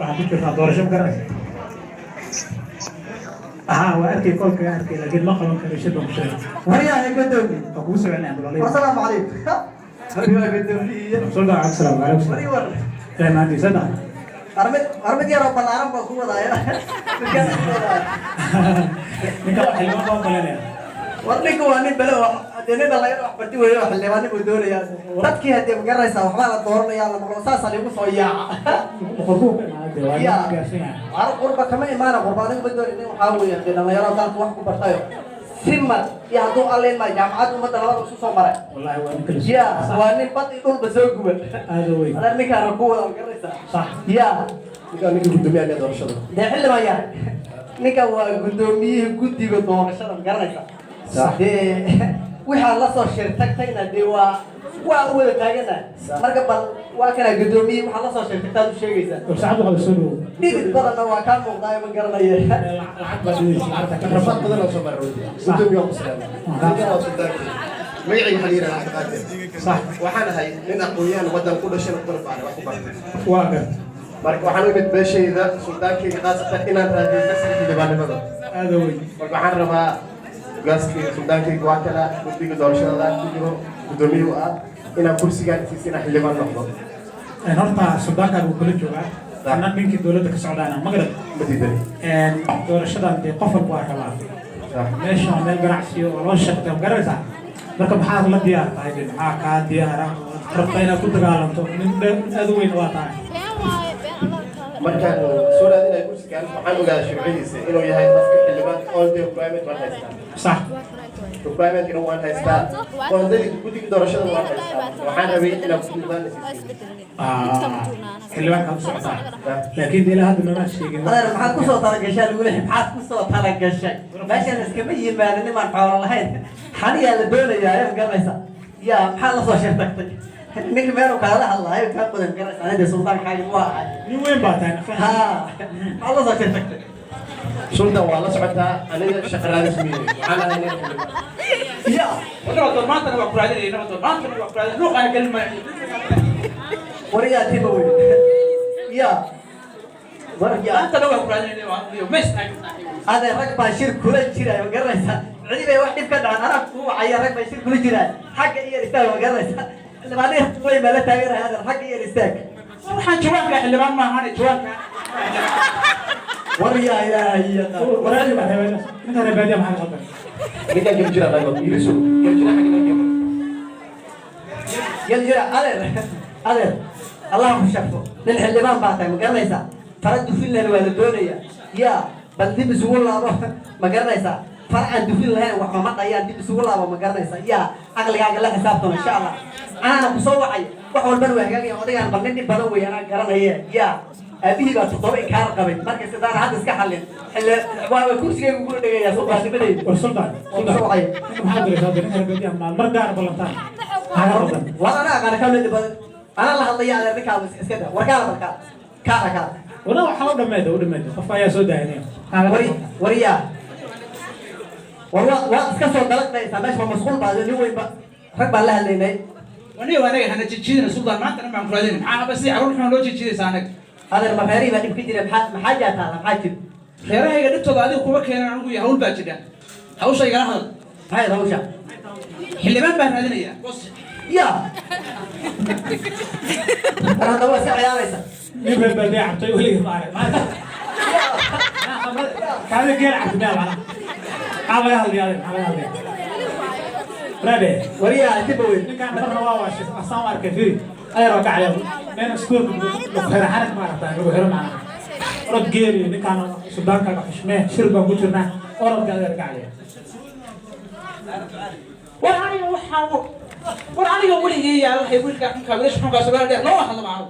waxaan ku jirnaa doorasho ma garanaysa waa arkay kolka arkay laakiin ma qaban karo shir bulshada waryahay gadoomi oo kugu soconaya abdullah assalaamu calaykum waryahay gadoomi sallallahu alayhi wasallam ma hadii sada armad yaro balaaran baa ku wadaaya ninka xilma baa balanaya warninku waa nin balo adeena la wax barti weeyo xillibaani uu doonaya dadkii hadii ma garanaysaa waxba la dooranaya la maqlo saas ay ugu soo yaaca qurba kama imaana qurbaaniga badoonin waxaa weeyaan dhalinyaro dalka wax ku bartayo simad iyo hadduu alleen ma jaamacad ummadda labada isu soo maray wallahi waa nin kale ya waa nin bad iyo dhulba soo guban aad weey adaa ninkaan ku wada ma garanaysaa صح ya ninka gudoomiyaha doorashada dee xildhibaan yahay ninka waa gudoomiyihii guddiga doorashada ma garanaysaa waxaa la soo shirtagtayna dee waa wada taaganahay marka bal waa kana gudoomiyihii waxaa la soo shirtagtaad u sheegaysaa saacadu qaba soo dhow dhibid badanna waa kaa muuqdaayo ma garanaya lacag baa dhigaysa lacagta ka rafad badan oo soo maray gudoomiyaha ku salaamay ninka waa sultaan magacii xiriir ah qaadir صح waxaan ahay nin aqoonyahan wadan ku dhashay oo darf aan wax ku bartay waa gar marka waxaan u imid beeshayda sultaankayga qaasatan inaan raadiyo kasii dibaanimada aad weey marka waxaan rabaa gaaskii sultaankayga waa kala guddiga doorashada ku jiro gudoomiyuhu ah inaan kursigaan siisina xildhibaan noqdo horta suldaankan uu kula joogaa anna ninkii dowladda ka socdaana magrad madiidani doorashadan dee qof walba waa rabaa meesha waa meel ganacsi oo loo shaqeeyo ma garanaysaa marka maxaad la diyaar tahay maxaa kaa diyaara rabta inaad ku dagaalanto nin aad u weyn waa tahay markaan soo raadinay kursigaan waxaan ogaaday shuruucdiisa inuu yahay qofka xildhibaan all day requirement waan haystaa صح requirement inuu waan haystaa qoondadii guddiga doorashada waan haystaa waxaan rabay inaan xildhibaan xildhibaanka ku socotaa laakiin ilaa hadda nama sheegin adeer maxaad kusoo talagashay lagu leeyahay maxaad kusoo talagashay meeshaan iskama yimaadin nimaan xoolo lahayn xaniyaa la doonayaa ma garanaysaa yaa maxaa la soo shirtagtay ninka meelu kaala hadlaayo kaa badan garanaysaa anida sultaankaaga waa ahay nin weyn baa tahay ha maxaa la soo shirtagtay sultan waa la socotaa aniga shaqalaada sameeyay waxaan ahay nin xildhibaan ya ونقطة ما تنوع برادين نقطة ما تنوع برادين نوع كلمة وريا تبوي يا وريا أنت نوع برادين مش هذا رقبة شير كل جرا وقرنسا عندي واحد كذا أنا هو عيا رقبة شير كل جرا حق إيه رستاك وقرنسا اللي بعدين طوي ملا تاجر هذا حق إيه رستاك وحن جوانك اللي ما هاني جوانك وريا يا هي waraadi baa reebay ninka reebay maxaa qabtay ninkan gem jira qaybo ilisu gem jira xagga gem يا جرا هذا الله شافه للحلبان بعده مقرنسا فرد في الله الوالدونية يا بل دي بسوق الله مقرنسا فرع دفين الله وحما ما قيان دي بسوق الله مقرنسا يا أغلى الله حسابته إن شاء الله أنا بصوعي وحول بنوه يا وديان بلندي بنوه أنا قرنية يا أبيه بس طبيعي كار قبل مركز سدار هذا إسكحلين اللي وكرسي يقول لي يا سلطان بدي والسلطان بصوعي maxaa diray sababta ninka reebay ama markaan balantaan وأنا كامل أنا اللي هضيع على الركاب إسكده وركالة بركالة كاركالة wala waxa u dhameedo qofka ayaa soo daaynay وريا والله واسكسر دلقنا إسماش ومسؤول بعد اليوم يبقى ركب الله اللي وانا هنا تجينا سلطان ما تنوع برادين أنا بس يعرفون إحنا لو تجينا سانك هذا المفاري ما تبكي جري بحاجة هذا حاجة خيرها هي قدرت تضع ذي قوة كنا نقول يهول باجدا هاو شيء قال هاي روشة اللي ما بين هذين يا يا أنا دوا ساعة يا ريسا nin reebay cabtay wali ma kaale geel cabtay baa ala hal rabe وريا تبوي ninkan marna waa waashay asaan arkay firi ayro ka caleeyo in school ku xira xarak ma aragtaa lagu xiro macna orod geeri ninkan sudaanka ka xishmee shirba ku jirna orod ka ka caleeyo وراني يقول لي يا الله يقول لك انت ليش حنك سؤال ده لا واحد معه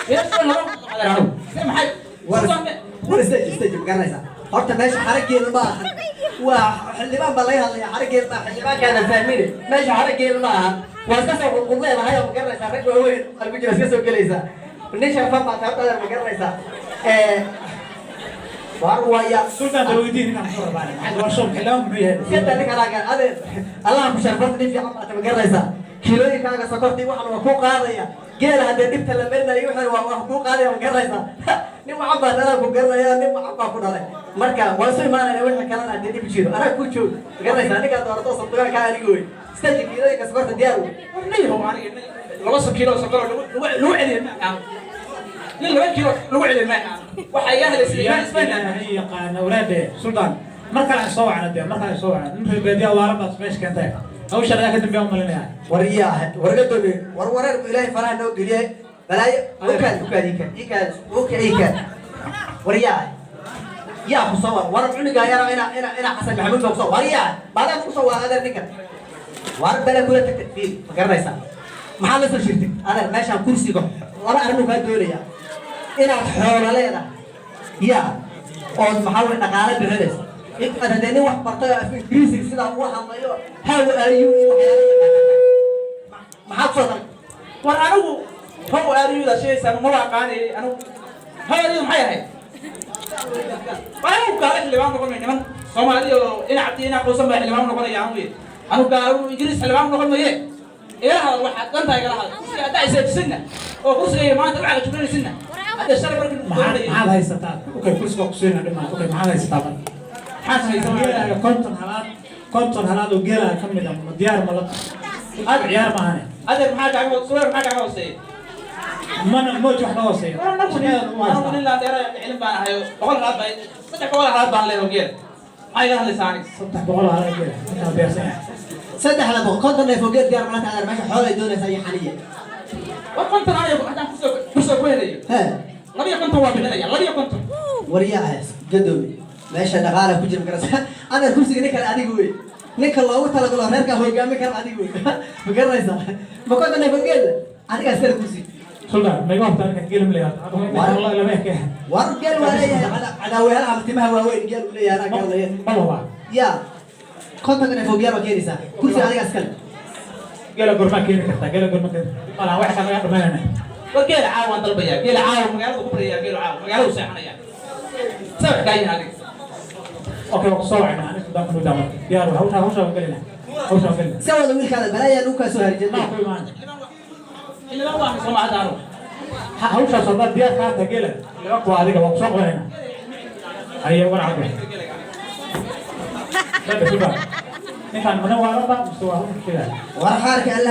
ليش لا ما حد استجب قال ريسا هرت ماشي حركة ما وحلبان بالله الله حركة ما حلبان كان فاهمين ماشي حركة ما واسكسر والله ما هي مقر ريسا ركبه هو قلبي جلس كسر كليسا وليش فهم ما تعرف مقر ريسا وهو يا سلطان درويدين ninkan ku rabaan waxa soo xilaam biyo كده لك على هذا الله مشرفتني في عم تمقريسا كيلوي كاغا سكرتي waxan waa ku qaadaya geel hada dibta la marinayo waxan waa ku qaadaya maqaraysa nin waxa baan anaa ku garanayaa nin macab baa ku dhalay marka waan soo imaanayna wixii kalena hadii dib jiro anaa ku joog garanaysa aniga doorto sanduuqa ka aniga wey istaji kiilada ka sokorta diyaar wey warniyo aniga laba kiilo sokor lagu celiyo nin 2 kiilo lagu celiyo ma waxa ay ahlaysiin Isbayn ay yaqaan awraade sultan marka la soo wacnaa marka la soo wacnaa inta beediya waara baad meesh keentay hawsha ka dambeeyo malinaya wariyaha wargadoobe wareer ilaahay faraha noo geliyay balaayo ukaadika wariyaha yaa ku soo war cuniga yara ina xasan maxamuud baa ku soo wariyaha baada ku soo waadaad ninkan war bala kula tagtay ma garanaysa maxaa la soo shirtay adeer meeshaan kursiga laba arrin ka doonaya inaad xoolo leedahay yaa oo maxaa weey dhaqaale bixinaysa inta dadani wax bartay af Ingiriisi sida uu hadlayo how are you maxaa soo war anigu how are you da sheeysan ma waqaani anigu how are you maxay ahayd waxaan gaar xilibaan noqon niman Soomaaliya ina cabdiina qosan baa xilibaan noqonaya anu gaar Ingiriis xilibaan noqon maye ilaha waxa danta igala hada si aad aysan oo kursiga maanta waxa joognaysinna hada shalay markii maxaad haysataa okay kursiga ku soo dhima okay maxaad haysataa konton halaad oo geela ka mid ah diyaar ma la aad ciyaar ma ahane adeer maxaa kaaga suuq maxaa kaaga hoosay mana mooj wax ka hooseeyo ana nin la dheeray cilmi baan ahayo boqol halaad bay saddex boqol halaad baan leeyahay geel ay gaar lisaani 300 halaad geel inta beersan saddex la boqol konton ay fogeed diyaar ma tahay meesha xoolo ay doonaysaa iyo xaniye wa konton ay hadaan ku soo wehelayo ha labiyo konton waa bixinaya labiyo konton wariyaha gadoomi meesha dhaqaale ku jira garasa ana kursiga ninka adigu wey ninka loogu talagalo reerka hogaami kara adigu wey ma garanaysa ma konton ay fogeed adiga sar kursi sultan ma goobta ka gelim leeyahay wallahi lama ka war gel walaaya cadaawada amtimaha waaweyn gel u leeyahay ana galaya baba ya konton ay fogeed ma keenaysa kursi adiga askal gela gorma keen karta gela gorma keen wala wax ka laga dhameeyana وقيل عاون ضربيا قيل عاون مقالة كبريا قيل عاون مقالة وساحنيا سبع كاين هذه اوكي وصوعنا انا قدام قدام يا روح هوش وقلنا هوش وقلنا سوى ذوي هذا بلايا لوكا سهل جدا ما في مان اللي ما واحد سمع دارو هوش صدق ديار كانت قيله اللي اقوى هذيك وصوق هنا هي ورا عبد لا شباب نحن منور ربع مستوى كذا ورحالك